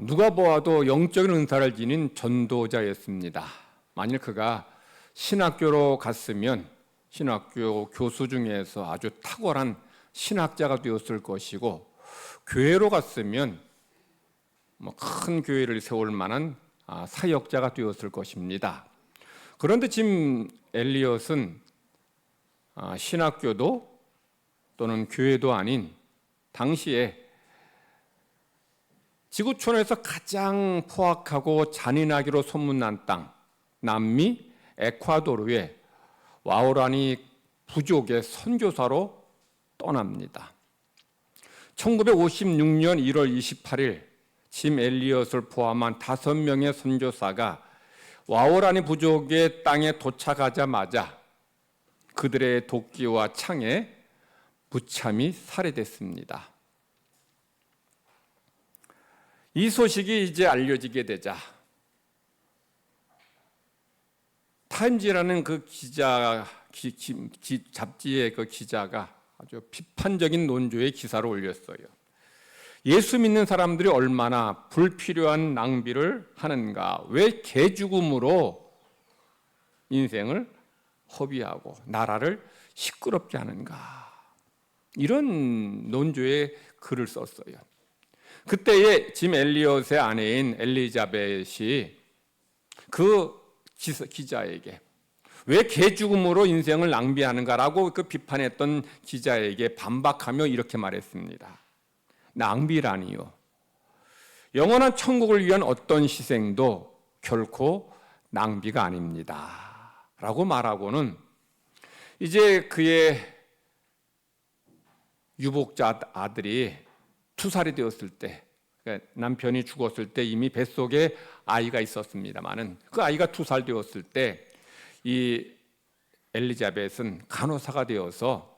누가 보아도 영적인 은사를 지닌 전도자였습니다. 만일 그가 신학교로 갔으면 신학교 교수 중에서 아주 탁월한 신학자가 되었을 것이고, 교회로 갔으면 큰 교회를 세울 만한 사역자가 되었을 것입니다. 그런데 짐 엘리엇은 신학교도 또는 교회도 아닌 당시에 지구촌에서 가장 포악하고 잔인하기로 소문난 땅, 남미 에콰도르에 와오라니 부족의 선교사로 떠납니다. 1956년 1월 28일 짐 엘리엇을 포함한 5명의 선교사가 와오라니 부족의 땅에 도착하자마자 그들의 도끼와 창에 무참히 살해됐습니다. 이 소식이 이제 알려지게 되자 타임즈라는 그 잡지의 그 기자가 아주 비판적인 논조의 기사를 올렸어요. 예수 믿는 사람들이 얼마나 불필요한 낭비를 하는가, 왜 개죽음으로 인생을 허비하고 나라를 시끄럽게 하는가, 이런 논조의 글을 썼어요. 그때에 짐 엘리엇의 아내인 엘리자벳이 그 기자에게 왜 개죽음으로 인생을 낭비하는가라고 그 비판했던 기자에게 반박하며 이렇게 말했습니다. 낭비라니요, 영원한 천국을 위한 어떤 희생도 결코 낭비가 아닙니다 라고 말하고는 이제 그의 유복자 아들이 2살이 되었을 때, 그러니까 남편이 죽었을 때 이미 뱃속에 아이가 있었습니다마는 그 아이가 2살 되었을 때 이 엘리자벳은 간호사가 되어서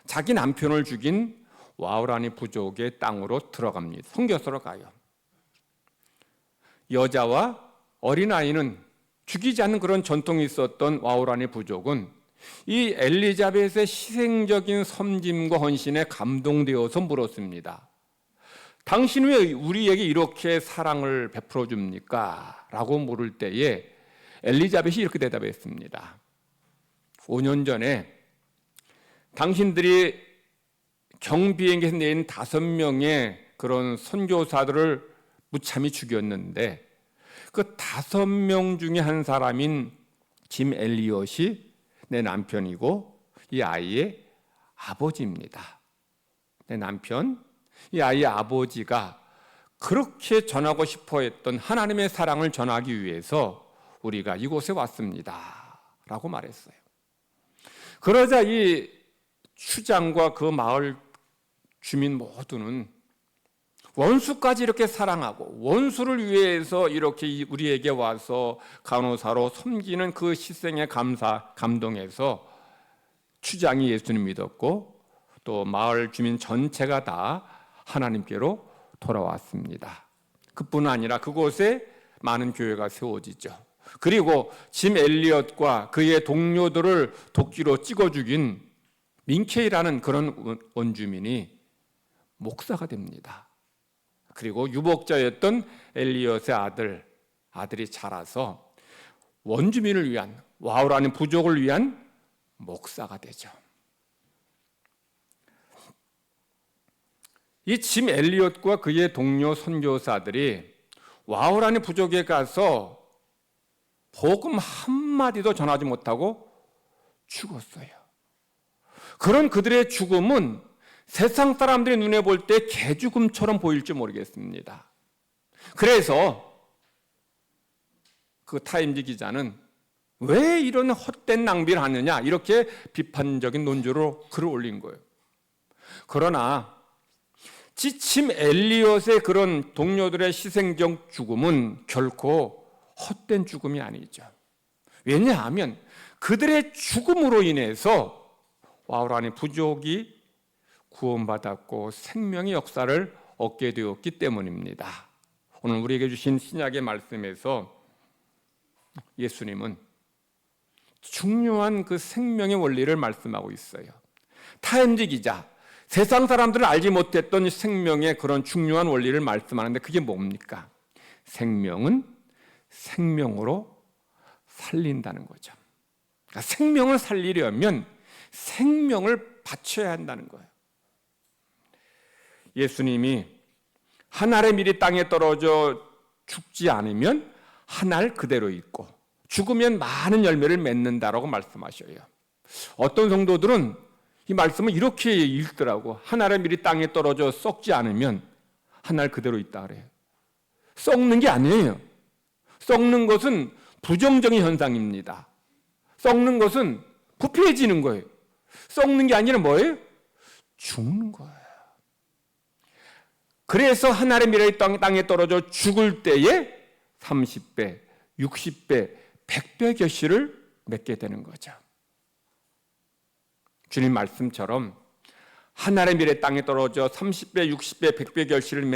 자기 남편을 죽인 와오라니 부족의 땅으로 들어갑니다. 선교사로 가요. 여자와 어린아이는 죽이지 않는 그런 전통이 있었던 와오라니 부족은 이 엘리자벳의 희생적인 섬김과 헌신에 감동되어서 물었습니다. 당신 왜 우리에게 이렇게 사랑을 베풀어 줍니까? 라고 물을 때에 엘리자벳이 이렇게 대답했습니다. 5년 전에 당신들이 경비행기에서 내린 5명의 그런 선교사들을 무참히 죽였는데 그 5명 중에 한 사람인 짐 엘리엇이 내 남편이고 이 아이의 아버지입니다. 내 남편, 이 아이의 아버지가 그렇게 전하고 싶어 했던 하나님의 사랑을 전하기 위해서 우리가 이곳에 왔습니다 라고 말했어요. 그러자 이 추장과 그 마을 주민 모두는 원수까지 이렇게 사랑하고 원수를 위해서 이렇게 우리에게 와서 간호사로 섬기는 그 희생에 감동해서 추장이 예수님 믿었고 또 마을 주민 전체가 다 하나님께로 돌아왔습니다. 그뿐 아니라 그곳에 많은 교회가 세워지죠. 그리고 짐 엘리엇과 그의 동료들을 도끼로 찍어 죽인 민케이라는 그런 원주민이 목사가 됩니다. 그리고 유복자였던 엘리엇의 아들이 자라서 원주민을 위한, 와우라는 부족을 위한 목사가 되죠. 이 짐 엘리엇과 그의 동료 선교사들이 와우라는 부족에 가서 복음 한마디도 전하지 못하고 죽었어요. 그런 그들의 죽음은 세상 사람들의 눈에 볼 때 개죽음처럼 보일지 모르겠습니다. 그래서 그 타임지 기자는 왜 이런 헛된 낭비를 하느냐 이렇게 비판적인 논조로 글을 올린 거예요. 그러나 짐 엘리엇의 그런 동료들의 희생적 죽음은 결코 헛된 죽음이 아니죠. 왜냐하면 그들의 죽음으로 인해서 와우라니 부족이 구원받았고 생명의 역사를 얻게 되었기 때문입니다. 오늘 우리에게 주신 신약의 말씀에서 예수님은 중요한 그 생명의 원리를 말씀하고 있어요. 타임지 기자, 세상 사람들은 알지 못했던 생명의 그런 중요한 원리를 말씀하는데 그게 뭡니까? 생명은 생명으로 살린다는 거죠. 그러니까 생명을 살리려면 생명을 바쳐야 한다는 거예요. 예수님이 한 알의 밀이 땅에 떨어져 죽지 않으면 한 알 그대로 있고 죽으면 많은 열매를 맺는다라고 말씀하셔요. 어떤 성도들은 이 말씀을 이렇게 읽더라고. 한 알의 밀이 땅에 떨어져 썩지 않으면 한 알 그대로 있다 그래요. 썩는 게 아니에요. 썩는 것은 부정적인 현상입니다. 썩는 것은 부패해지는 거예요. 썩는 게 아니라 뭐예요? 죽는 거예요. 그래서 한 알의 밀이 땅에 떨어져 죽을 때에 30배, 60배, 100배 결실을 맺게 되는 거죠. 주님 말씀처럼 한 알의 밀이 땅에 떨어져 30배, 60배, 100배 결실을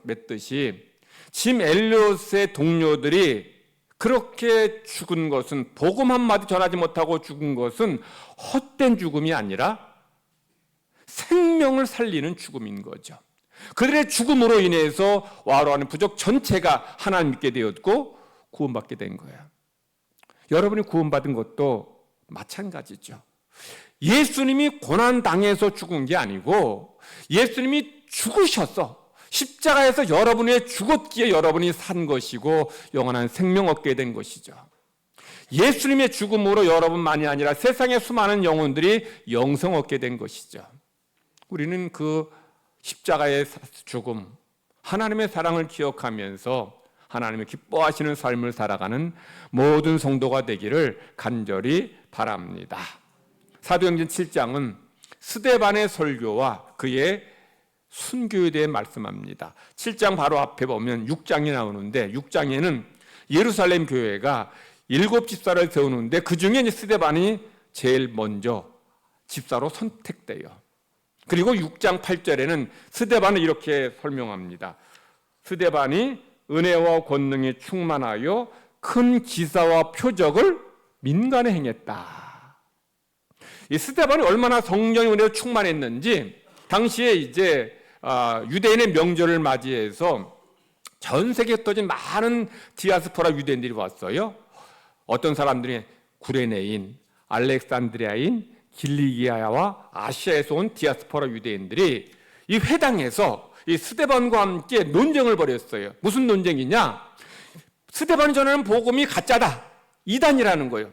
맺듯이 짐 엘리엇의 동료들이 그렇게 죽은 것은 복음 한마디 전하지 못하고 죽은 것은 헛된 죽음이 아니라 생명을 살리는 죽음인 거죠. 그들의 죽음으로 인해서 와로하는 부족 전체가 하나님 믿게 되었고 구원받게 된 거예요. 여러분이 구원받은 것도 마찬가지죠. 예수님이 고난당해서 죽은 게 아니고 예수님이 죽으셔서 십자가에서 여러분의 죽었기에 여러분이 산 것이고 영원한 생명 얻게 된 것이죠. 예수님의 죽음으로 여러분만이 아니라 세상의 수많은 영혼들이 영생 얻게 된 것이죠. 우리는 그 십자가의 죽음, 하나님의 사랑을 기억하면서 하나님의 기뻐하시는 삶을 살아가는 모든 성도가 되기를 간절히 바랍니다. 사도행전 7장은 스데반의 설교와 그의 순교에 대해 말씀합니다. 7장 바로 앞에 보면 6장이 나오는데 6장에는 예루살렘 교회가 7집사를 세우는데 그 중에 스데반이 제일 먼저 집사로 선택돼요. 그리고 6장 8절에는 스데반을 이렇게 설명합니다. 스데반이 은혜와 권능에 충만하여 큰 기사와 표적을 민간에 행했다. 이 스데반이 얼마나 성령의 은혜로 충만했는지 당시에 이제 유대인의 명절을 맞이해서 전 세계에 터진 많은 디아스포라 유대인들이 왔어요. 어떤 사람들이 구레네인, 알렉산드리아인, 길리기아와 아시아에서 온 디아스포라 유대인들이 이 회당에서 이 스데반과 함께 논쟁을 벌였어요. 무슨 논쟁이냐? 스데반이 전하는 복음이 가짜다, 이단이라는 거예요.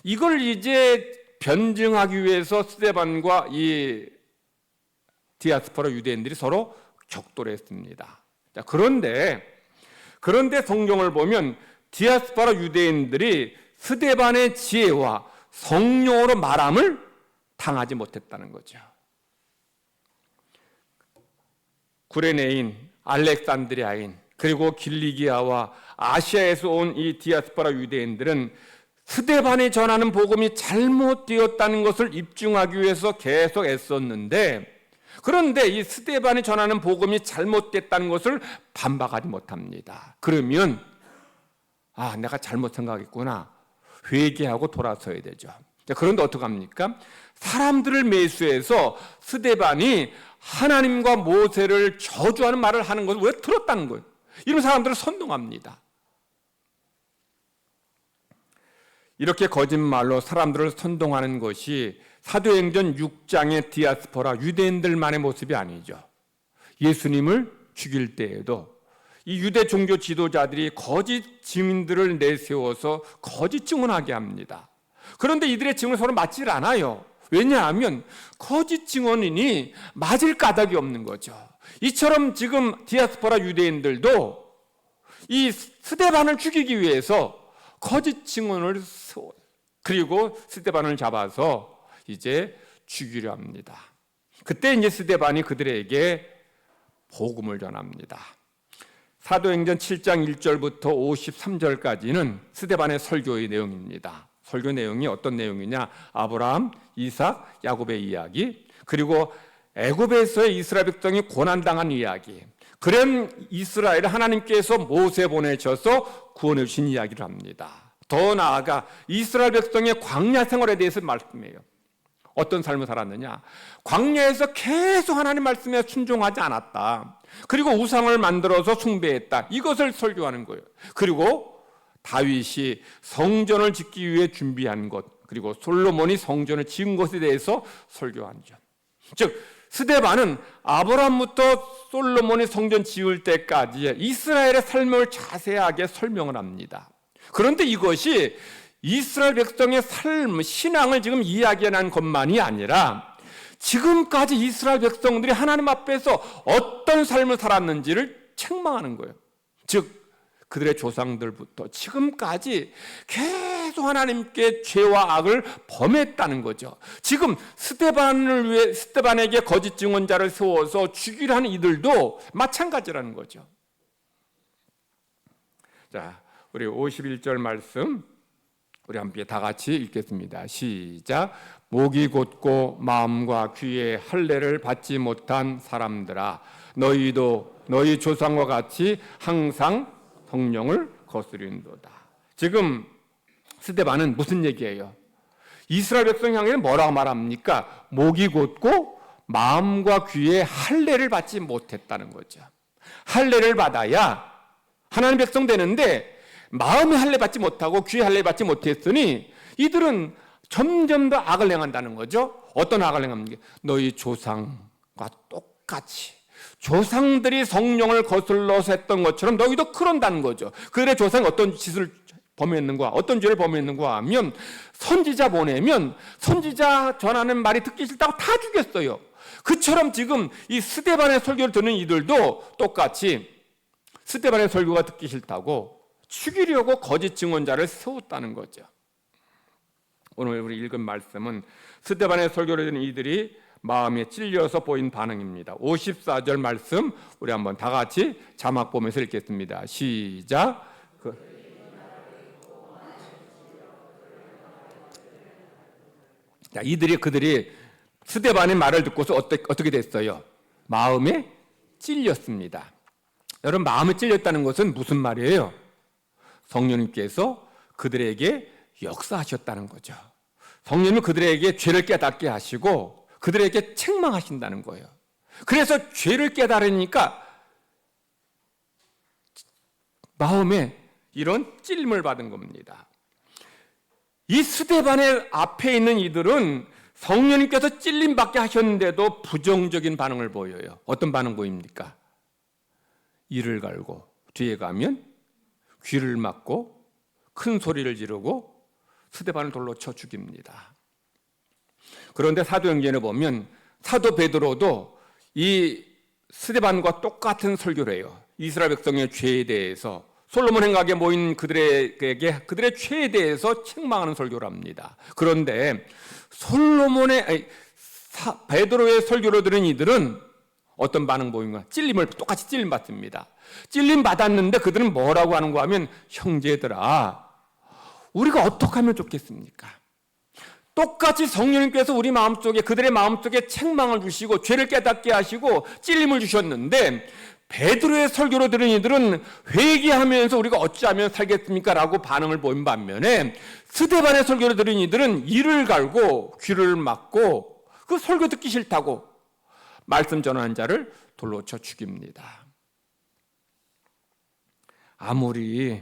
이걸 이제 변증하기 위해서 스데반과 이 디아스포라 유대인들이 서로 격돌을 했습니다. 자, 그런데 성경을 보면 디아스포라 유대인들이 스데반의 지혜와 성령으로 말함을 당하지 못했다는 거죠. 구레네인, 알렉산드리아인, 그리고 길리기아와 아시아에서 온 이 디아스포라 유대인들은 스데반이 전하는 복음이 잘못되었다는 것을 입증하기 위해서 계속 애썼는데, 그런데 이 스데반이 전하는 복음이 잘못됐다는 것을 반박하지 못합니다. 그러면 내가 잘못 생각했구나, 회개하고 돌아서야 되죠. 그런데 어떡합니까? 사람들을 매수해서 스데반이 하나님과 모세를 저주하는 말을 하는 것을 왜 들었다는 거예요. 이런 사람들을 선동합니다. 이렇게 거짓말로 사람들을 선동하는 것이 사도행전 6장의 디아스포라 유대인들만의 모습이 아니죠. 예수님을 죽일 때에도 이 유대 종교 지도자들이 거짓 증인들을 내세워서 거짓 증언하게 합니다. 그런데 이들의 증언이 서로 맞질 않아요. 왜냐하면 거짓 증언이니 맞을 까닭이 없는 거죠. 이처럼 지금 디아스포라 유대인들도 이 스데반을 죽이기 위해서 거짓 증언을 세워요. 그리고 스데반을 잡아서 이제 죽이려 합니다. 그때 이제 스데반이 그들에게 복음을 전합니다. 사도행전 7장 1절부터 53절까지는 스데반의 설교의 내용입니다. 설교 내용이 어떤 내용이냐? 아브라함, 이삭, 야곱의 이야기, 그리고 애굽에서의 이스라엘 백성이 고난당한 이야기, 그런 이스라엘을 하나님께서 모세 보내셔서 구원해 주신 이야기를 합니다. 더 나아가 이스라엘 백성의 광야 생활에 대해서 말씀해요. 어떤 삶을 살았느냐? 광야에서 계속 하나님 말씀에 순종하지 않았다. 그리고 우상을 만들어서 숭배했다. 이것을 설교하는 거예요. 그리고 다윗이 성전을 짓기 위해 준비한 것, 그리고 솔로몬이 성전을 지은 것에 대해서 설교한 점. 즉 스데반은 아브라함부터 솔로몬이 성전 지을 때까지 이스라엘의 삶을 자세하게 설명을 합니다. 그런데 이것이 이스라엘 백성의 삶, 신앙을 지금 이야기하는 것만이 아니라 지금까지 이스라엘 백성들이 하나님 앞에서 어떤 삶을 살았는지를 책망하는 거예요. 즉 그들의 조상들부터 지금까지 계속 하나님께 죄와 악을 범했다는 거죠. 지금 스데반에게 거짓 증언자를 세워서 죽이려 하는 이들도 마찬가지라는 거죠. 자, 우리 51절 말씀 우리 함께 다 같이 읽겠습니다. 시작. 목이 곧고 마음과 귀에 할례를 받지 못한 사람들아, 너희도 너희 조상과 같이 항상 성령을 거스린도다. 지금 스데반은 무슨 얘기예요? 이스라엘 백성 향해 뭐라고 말합니까? 목이 곧고 마음과 귀에 할례를 받지 못했다는 거죠. 할례를 받아야 하나님 백성 되는데 마음의 할례 받지 못하고 귀의 할례 받지 못했으니 이들은 점점 더 악을 행한다는 거죠. 어떤 악을 행합니까? 너희 조상과 똑같이 조상들이 성령을 거슬러서 했던 것처럼 너희도 그런다는 거죠. 그들의 조상이 어떤 짓을 범했는가, 어떤 죄를 범했는가 하면 선지자 보내면 선지자 전하는 말이 듣기 싫다고 다 죽였어요. 그처럼 지금 이 스데반의 설교를 듣는 이들도 똑같이 스데반의 설교가 듣기 싫다고 죽이려고 거짓 증언자를 세웠다는 거죠. 오늘 우리 읽은 말씀은 스데반의 설교를 듣는 이들이 마음에 찔려서 보인 반응입니다. 54절 말씀 우리 한번 다 같이 자막 보면서 읽겠습니다. 시작. 자, 그들이 스데반의 말을 듣고서 어떻게 됐어요? 마음에 찔렸습니다. 여러분, 마음에 찔렸다는 것은 무슨 말이에요? 성령님께서 그들에게 역사하셨다는 거죠. 성령님은 그들에게 죄를 깨닫게 하시고 그들에게 책망하신다는 거예요. 그래서 죄를 깨달으니까 마음에 이런 찔림을 받은 겁니다. 이 스데반의 앞에 있는 이들은 성령님께서 찔림받게 하셨는데도 부정적인 반응을 보여요. 어떤 반응 보입니까? 이를 갈고 뒤에 가면 귀를 막고 큰 소리를 지르고 스데반을 돌로 쳐 죽입니다. 그런데 사도행전에 보면 사도 베드로도 이 스데반과 똑같은 설교를 해요. 이스라엘 백성의 죄에 대해서 솔로몬 행각에 모인 그들에게 그들의 죄에 대해서 책망하는 설교를 합니다. 그런데 베드로의 설교를 들은 이들은 어떤 반응 보인가? 똑같이 찔림 받습니다. 찔림 받았는데 그들은 뭐라고 하는가 하면, 형제들아, 우리가 어떻게 하면 좋겠습니까? 똑같이 성령님께서 우리 마음속에, 그들의 마음속에 책망을 주시고 죄를 깨닫게 하시고 찔림을 주셨는데 베드로의 설교를 들은 이들은 회개하면서 우리가 어찌하면 살겠습니까? 라고 반응을 보인 반면에 스데반의 설교를 들은 이들은 이를 갈고 귀를 막고 그 설교 듣기 싫다고 말씀 전하는 자를 돌로 쳐 죽입니다. 아무리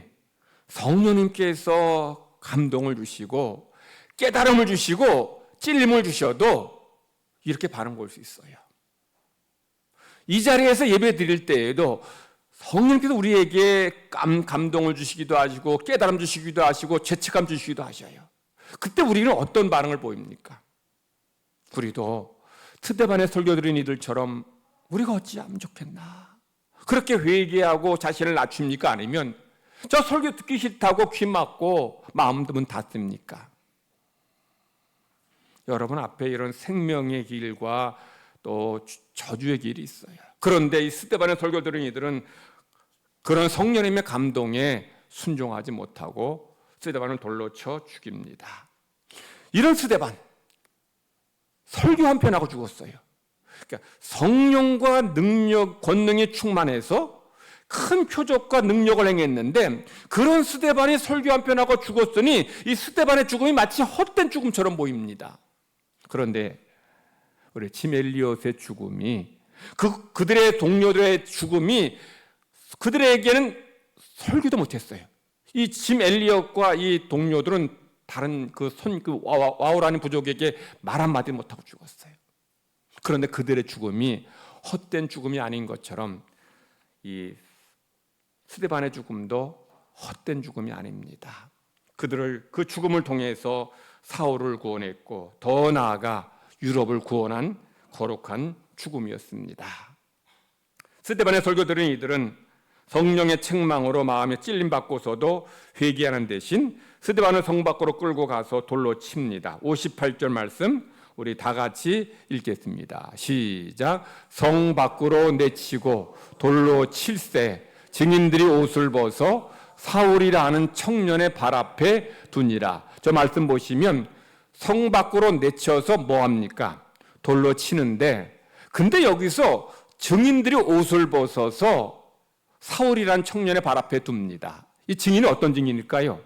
성령님께서 감동을 주시고 깨달음을 주시고 찔림을 주셔도 이렇게 반응 볼 수 있어요. 이 자리에서 예배 드릴 때에도 성령께서 우리에게 감동을 주시기도 하시고 깨달음 주시기도 하시고 죄책감 주시기도 하셔요. 그때 우리는 어떤 반응을 보입니까? 우리도 스데반의 설교 들은 이들처럼 우리가 어찌하면 좋겠나, 그렇게 회개하고 자신을 낮춥니까? 아니면 저 설교 듣기 싫다고 귀 막고 마음도 닫습니까? 여러분 앞에 이런 생명의 길과 또 저주의 길이 있어요. 그런데 이 스데반의 설교 들은 이들은 그런 성령님의 감동에 순종하지 못하고 스데반을 돌로 쳐 죽입니다. 이런 스데반, 설교 한 편 하고 죽었어요. 그러니까 성령과 능력, 권능이 충만해서 큰 표적과 능력을 행했는데 그런 스데반이 설교 한 편 하고 죽었으니 이 스데반의 죽음이 마치 헛된 죽음처럼 보입니다. 그런데 우리 짐 엘리엇의 죽음이 그들의 동료들의 죽음이 그들에게는 설교도 못했어요. 이 짐 엘리엇과 이 동료들은 다른 와우라는 부족에게 말 한마디 못하고 죽었어요. 그런데 그들의 죽음이 헛된 죽음이 아닌 것처럼 이 스데반의 죽음도 헛된 죽음이 아닙니다. 그 죽음을 통해서 사울을 구원했고 더 나아가 유럽을 구원한 거룩한 죽음이었습니다. 스데반의 설교 들은 이들은 성령의 책망으로 마음에 찔림받고서도 회개하는 대신 스데반을 성 밖으로 끌고 가서 돌로 칩니다. 58절 말씀 우리 다 같이 읽겠습니다. 시작. 성 밖으로 내치고 돌로 칠세 증인들이 옷을 벗어 사울이라 하는 청년의 발 앞에 두니라. 저 말씀 보시면 성 밖으로 내쳐서 뭐 합니까? 돌로 치는데, 근데 여기서 증인들이 옷을 벗어서 사울이란 청년의 발 앞에 둡니다. 이 증인은 어떤 증인일까요?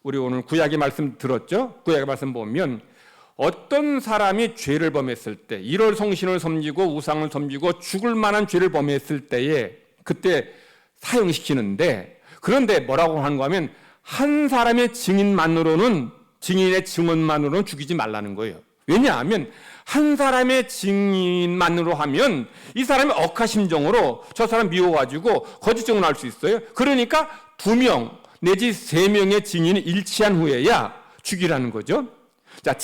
우리 오늘 구약의 말씀 들었죠? 구약의 말씀 보면 어떤 사람이 죄를 범했을 때, 일월 성신을 섬기고 우상을 섬기고 죽을 만한 죄를 범했을 때에 그때 사형시키는데, 그런데 뭐라고 하는가 하면 한 사람의 증인의 증언만으로는 죽이지 말라는 거예요. 왜냐하면 한 사람의 증인만으로 하면 이 사람이 억하심정으로 저 사람 미워가지고 거짓 증언할 수 있어요. 그러니까 2명 내지 3명의 증인이 일치한 후에야 죽이라는 거죠. 자,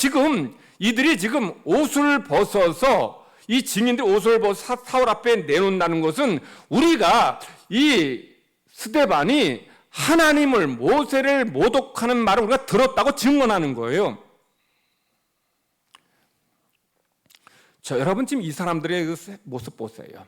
이들이 지금 옷을 벗어서 이 증인들 옷을 벗어 사울 앞에 내놓는다는 것은 우리가 이 스데반이 하나님을 모세를 모독하는 말을 우리가 들었다고 증언하는 거예요. 자, 여러분 지금 이 사람들의 그 모습 보세요.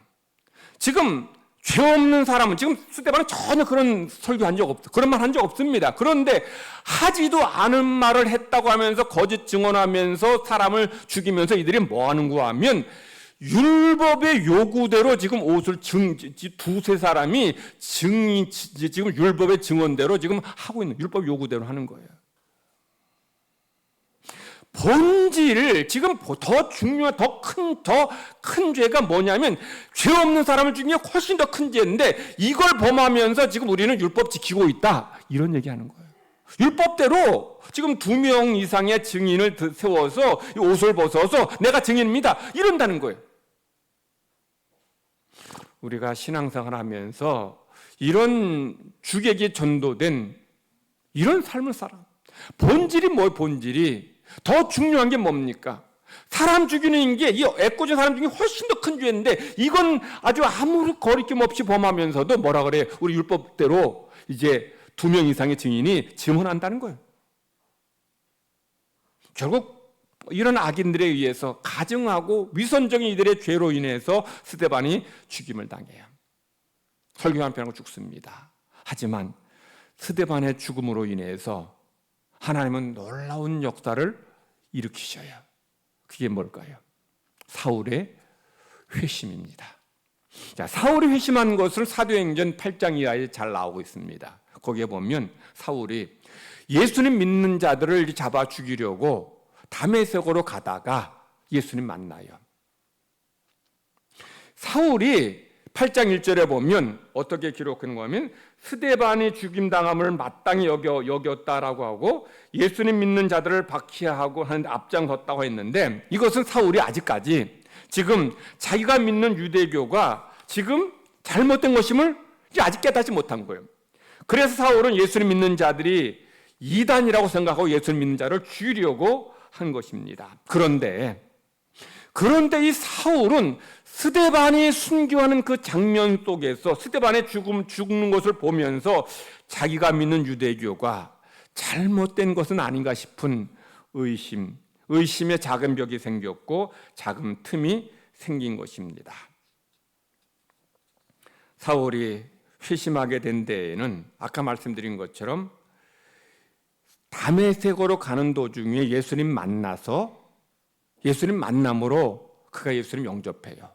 지금 죄 없는 사람은 지금 스데반은 전혀 그런 설교한 적 없어. 그런 말 한 적 없습니다. 그런데 하지도 않은 말을 했다고 하면서 거짓 증언하면서 사람을 죽이면서 이들이 뭐 하는가 하면 율법의 요구대로 지금 옷을 두세 사람이 지금 율법의 증언대로 지금 하고 있는, 율법 요구대로 하는 거예요. 본질, 지금 더 중요한, 더 큰 죄가 뭐냐면 죄 없는 사람을 죽이는 게 훨씬 더 큰 죄인데 이걸 범하면서 지금 우리는 율법 지키고 있다. 이런 얘기 하는 거예요. 율법대로 지금 2명 이상의 증인을 세워서 옷을 벗어서 내가 증인입니다. 이런다는 거예요. 우리가 신앙생활 하면서 이런 주객이 전도된 이런 삶을 살아. 본질이 뭐예요, 본질이? 더 중요한 게 뭡니까? 사람 죽이는 게 이 애꿎은 사람 중에 훨씬 더 큰 죄인데 이건 아주 아무런 거리낌 없이 범하면서도 뭐라 그래요? 우리 율법대로 이제 2명 이상의 증인이 증언한다는 거예요. 결국 이런 악인들에 의해서 가증하고 위선적인 이들의 죄로 인해서 스데반이 죽임을 당해요. 설교 한편하고 죽습니다. 하지만 스데반의 죽음으로 인해서 하나님은 놀라운 역사를 일으키셔요. 그게 뭘까요? 사울의 회심입니다. 자, 사울이 회심한 것을 사도행전 8장 이하에 잘 나오고 있습니다. 거기에 보면 사울이 예수님 믿는 자들을 잡아 죽이려고 다메섹으로 가다가 예수님 만나요. 사울이 8장 1절에 보면 어떻게 기록하는가 하면 스데반이 죽임당함을 마땅히 여겼다라고 하고 예수님 믿는 자들을 박해하고 하는데 앞장섰다고 했는데 이것은 사울이 아직까지 지금 자기가 믿는 유대교가 지금 잘못된 것임을 아직 깨닫지 못한 거예요. 그래서 사울은 예수님 믿는 자들이 이단이라고 생각하고 예수님 믿는 자를 죽이려고 한 것입니다. 그런데 이 사울은 스데반이 순교하는 그 장면 속에서 스데반의 죽는 것을 보면서 자기가 믿는 유대교가 잘못된 것은 아닌가 싶은 의심의 작은 벽이 생겼고 작은 틈이 생긴 것입니다. 사울이 회심하게 된 데에는 아까 말씀드린 것처럼 다메섹으로 가는 도중에 예수님 만남으로 그가 예수님 영접해요.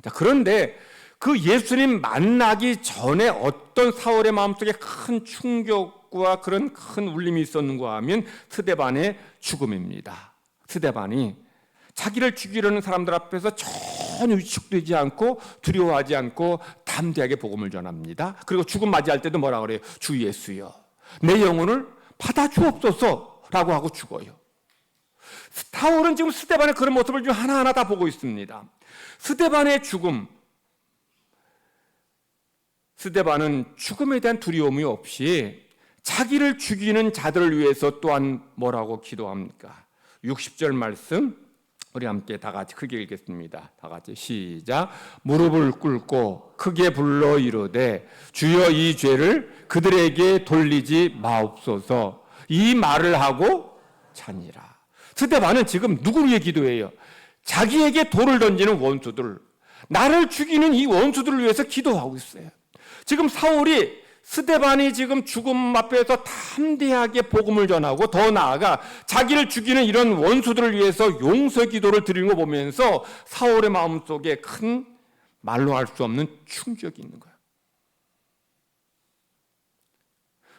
자, 그런데 그 예수님 만나기 전에 어떤 사울의 마음속에 큰 충격과 그런 큰 울림이 있었는가 하면 스데반의 죽음입니다. 스데반이 자기를 죽이려는 사람들 앞에서 전혀 위축되지 않고 두려워하지 않고 담대하게 복음을 전합니다. 그리고 죽음 맞이할 때도 뭐라 그래요? 주 예수여, 내 영혼을 받아 주옵소서라고 하고 죽어요. 사울은 지금 스데반의 그런 모습을 좀 하나하나 다 보고 있습니다. 스데반의 죽음, 스데반은 죽음에 대한 두려움이 없이 자기를 죽이는 자들을 위해서 또한 뭐라고 기도합니까? 60절 말씀 우리 함께 다 같이 크게 읽겠습니다. 다 같이 시작. 무릎을 꿇고 크게 불러 이르되 주여 이 죄를 그들에게 돌리지 마옵소서. 이 말을 하고 자니라. 스데반은 지금 누구를 위해 기도해요? 자기에게 돌을 던지는 원수들, 나를 죽이는 이 원수들을 위해서 기도하고 있어요. 지금 사울이 스데반이 지금 죽음 앞에서 담대하게 복음을 전하고 더 나아가 자기를 죽이는 이런 원수들을 위해서 용서의 기도를 드리는 거 보면서 사울의 마음속에 큰 말로 할 수 없는 충격이 있는 거예요.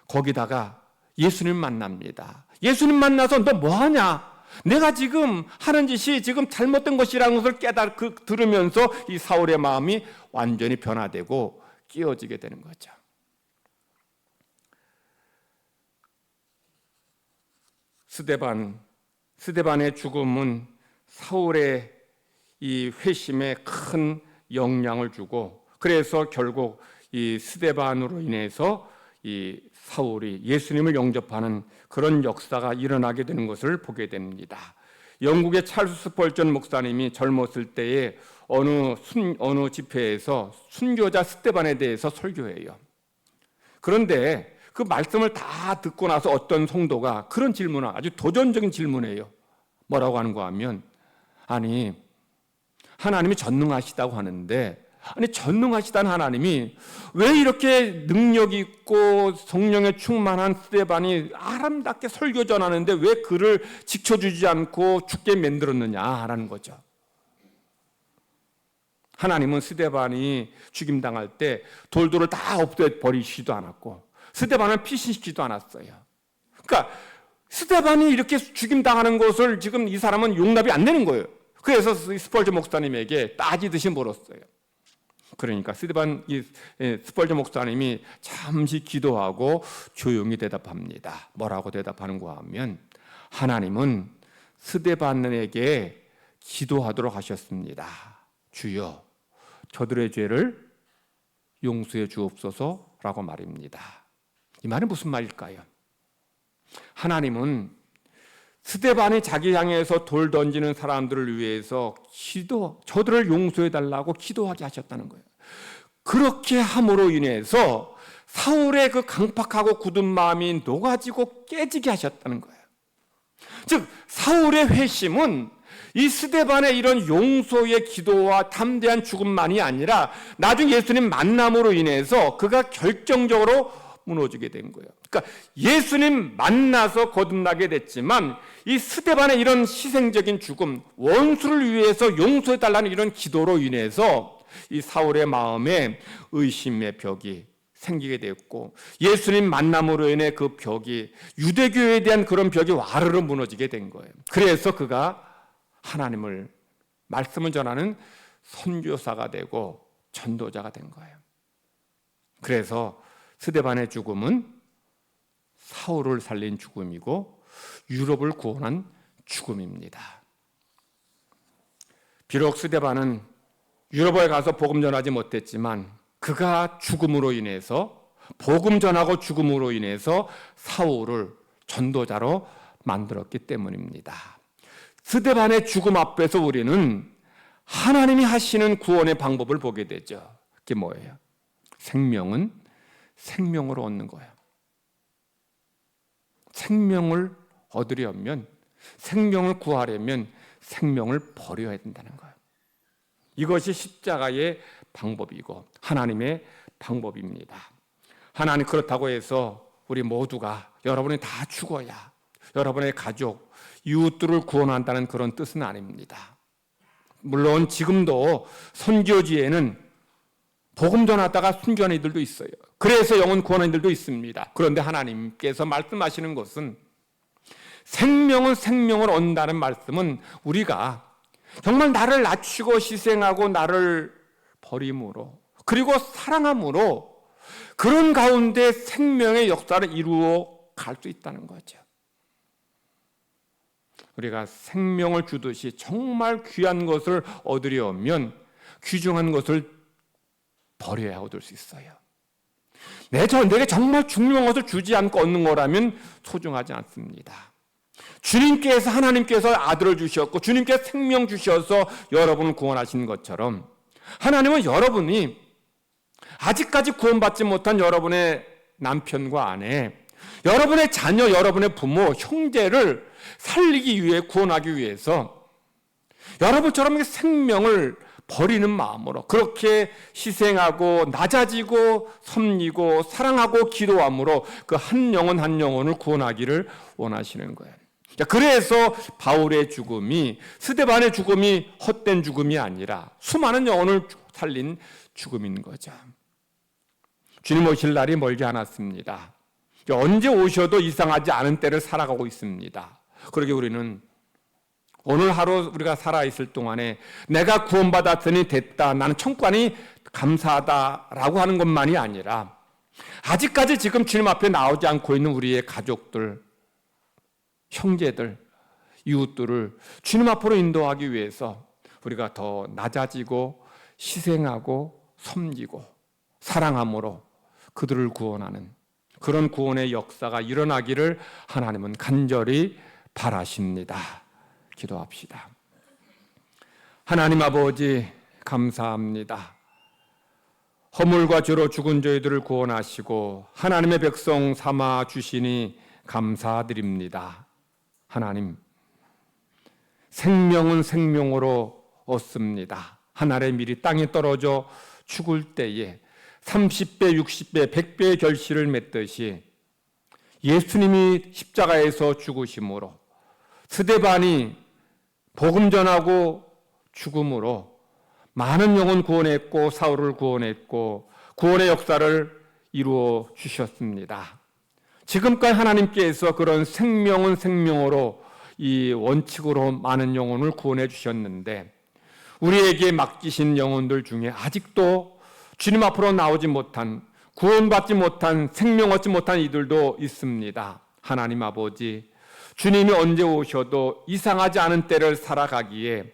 거기다가 예수님 만납니다. 예수님 만나서 너 뭐하냐? 내가 지금 하는 짓이 지금 잘못된 것이라는 것을 들으면서 이 사울의 마음이 완전히 변화되고 끼어지게 되는 거죠. 스데반의 죽음은 사울의 이 회심에 큰 영향을 주고, 그래서 결국 이 스데반으로 인해서 이 사울이 예수님을 영접하는 그런 역사가 일어나게 되는 것을 보게 됩니다. 영국의 찰스 스펄전 목사님이 젊었을 때에 어느 집회에서 순교자 스데반에 대해서 설교해요. 그런데 그 말씀을 다 듣고 나서 어떤 성도가 그런 질문을, 아주 도전적인 질문이에요. 뭐라고 하는가 하면, 아니 하나님이 전능하시다고 하는데, 아니 전능하시다는 하나님이 왜 이렇게 능력 있고 성령에 충만한 스데반이 아름답게 설교 전하는데 왜 그를 지켜주지 않고 죽게 만들었느냐라는 거죠. 하나님은 스데반이 죽임당할 때 돌들을 다 없애버리시지도 않았고 스데반을 피신시키지도 않았어요. 그러니까 스데반이 이렇게 죽임당하는 것을 지금 이 사람은 용납이 안 되는 거예요. 그래서 스펄전 목사님에게 따지듯이 물었어요. 그러니까 스펄전 목사님이 잠시 기도하고 조용히 대답합니다. 뭐라고 대답하는가 하면, 하나님은 스데반에게 기도하도록 하셨습니다. 주여, 저들의 죄를 용서해 주옵소서라고 말입니다. 이 말은 무슨 말일까요? 하나님은 스데반이 자기 향해서 돌 던지는 사람들을 위해서 저들을 용서해 달라고 기도하게 하셨다는 거예요. 그렇게 함으로 인해서 사울의 그 강팍하고 굳은 마음이 녹아지고 깨지게 하셨다는 거예요. 즉 사울의 회심은 이 스데반의 이런 용서의 기도와 담대한 죽음만이 아니라 나중에 예수님 만남으로 인해서 그가 결정적으로 무너지게 된 거예요. 그러니까 예수님 만나서 거듭나게 됐지만 이 스데반의 이런 희생적인 죽음, 원수를 위해서 용서해달라는 이런 기도로 인해서 이 사울의 마음에 의심의 벽이 생기게 됐고, 예수님 만남으로 인해 그 벽이, 유대교에 대한 그런 벽이 와르르 무너지게 된 거예요. 그래서 그가 하나님을, 말씀을 전하는 선교사가 되고 전도자가 된 거예요. 그래서 스데반의 죽음은 사울을 살린 죽음이고 유럽을 구원한 죽음입니다. 비록 스데반은 유럽에 가서 복음 전하지 못했지만 그가 죽음으로 인해서, 복음 전하고 죽음으로 인해서 사울을 전도자로 만들었기 때문입니다. 스데반의 죽음 앞에서 우리는 하나님이 하시는 구원의 방법을 보게 되죠. 그게 뭐예요? 생명은 생명으로 얻는 거예요. 생명을 얻으려면, 생명을 구하려면 생명을 버려야 된다는 거예요. 이것이 십자가의 방법이고 하나님의 방법입니다. 하나님, 그렇다고 해서 우리 모두가, 여러분이 다 죽어야 여러분의 가족, 이웃들을 구원한다는 그런 뜻은 아닙니다. 물론 지금도 선교지에는 복음 전하다가 순교한 이들도 있어요. 그래서 영혼 구원한 이들도 있습니다. 그런데 하나님께서 말씀하시는 것은 생명은 생명을 얻는다는 말씀은 우리가 정말 나를 낮추고 희생하고 나를 버림으로 그리고 사랑함으로 그런 가운데 생명의 역사를 이루어 갈 수 있다는 거죠. 우리가 생명을 주듯이 정말 귀한 것을 얻으려면 귀중한 것을 버려야 얻을 수 있어요. 내게 정말 중요한 것을 주지 않고 얻는 거라면 소중하지 않습니다. 주님께서 하나님께서 아들을 주셨고 주님께서 생명 주셔서 여러분을 구원하신 것처럼 하나님은 여러분이 아직까지 구원받지 못한 여러분의 남편과 아내, 여러분의 자녀, 여러분의 부모, 형제를 살리기 위해 구원하기 위해서 여러분처럼 생명을 버리는 마음으로 그렇게 희생하고 낮아지고 섬기고 사랑하고 기도함으로 그 한 영혼 한 영혼을 구원하기를 원하시는 거예요. 그래서 바울의 죽음이 스데반의 죽음이 헛된 죽음이 아니라 수많은 영혼을 살린 죽음인 거죠. 주님 오실 날이 멀지 않았습니다. 언제 오셔도 이상하지 않은 때를 살아가고 있습니다. 그러게 우리는 오늘 하루 우리가 살아있을 동안에 내가 구원받았으니 됐다, 나는 천국 가니 감사하다라고 하는 것만이 아니라 아직까지 지금 주님 앞에 나오지 않고 있는 우리의 가족들, 형제들, 이웃들을 주님 앞으로 인도하기 위해서 우리가 더 낮아지고 희생하고 섬기고 사랑함으로 그들을 구원하는 그런 구원의 역사가 일어나기를 하나님은 간절히 바라십니다. 기도합시다. 하나님 아버지 감사합니다. 허물과 죄로 죽은 저희들을 구원하시고 하나님의 백성 삼아 주시니 감사드립니다. 하나님, 생명은 생명으로 얻습니다. 하늘의 밀이 땅에 떨어져 죽을 때에 30배, 60배, 100배의 결실을 맺듯이 예수님이 십자가에서 죽으심으로 스데반이 복음 전하고 죽음으로 많은 영혼 구원했고 사울을 구원했고 구원의 역사를 이루어 주셨습니다. 지금까지 하나님께서 그런 생명은 생명으로 이 원칙으로 많은 영혼을 구원해 주셨는데 우리에게 맡기신 영혼들 중에 아직도 주님 앞으로 나오지 못한 구원받지 못한 생명 얻지 못한 이들도 있습니다. 하나님 아버지, 주님이 언제 오셔도 이상하지 않은 때를 살아가기에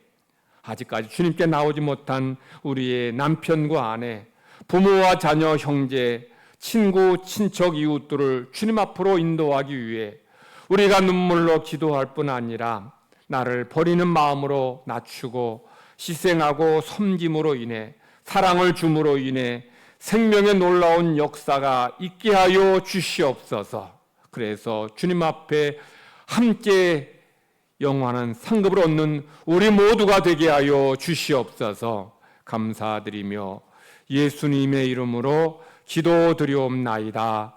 아직까지 주님께 나오지 못한 우리의 남편과 아내, 부모와 자녀, 형제, 친구, 친척, 이웃들을 주님 앞으로 인도하기 위해 우리가 눈물로 기도할 뿐 아니라 나를 버리는 마음으로 낮추고 희생하고 섬김으로 인해 사랑을 줌으로 인해 생명의 놀라운 역사가 있게 하여 주시옵소서. 그래서 주님 앞에 함께 영원한 상급을 얻는 우리 모두가 되게 하여 주시옵소서. 감사드리며 예수님의 이름으로 기도드리옵나이다.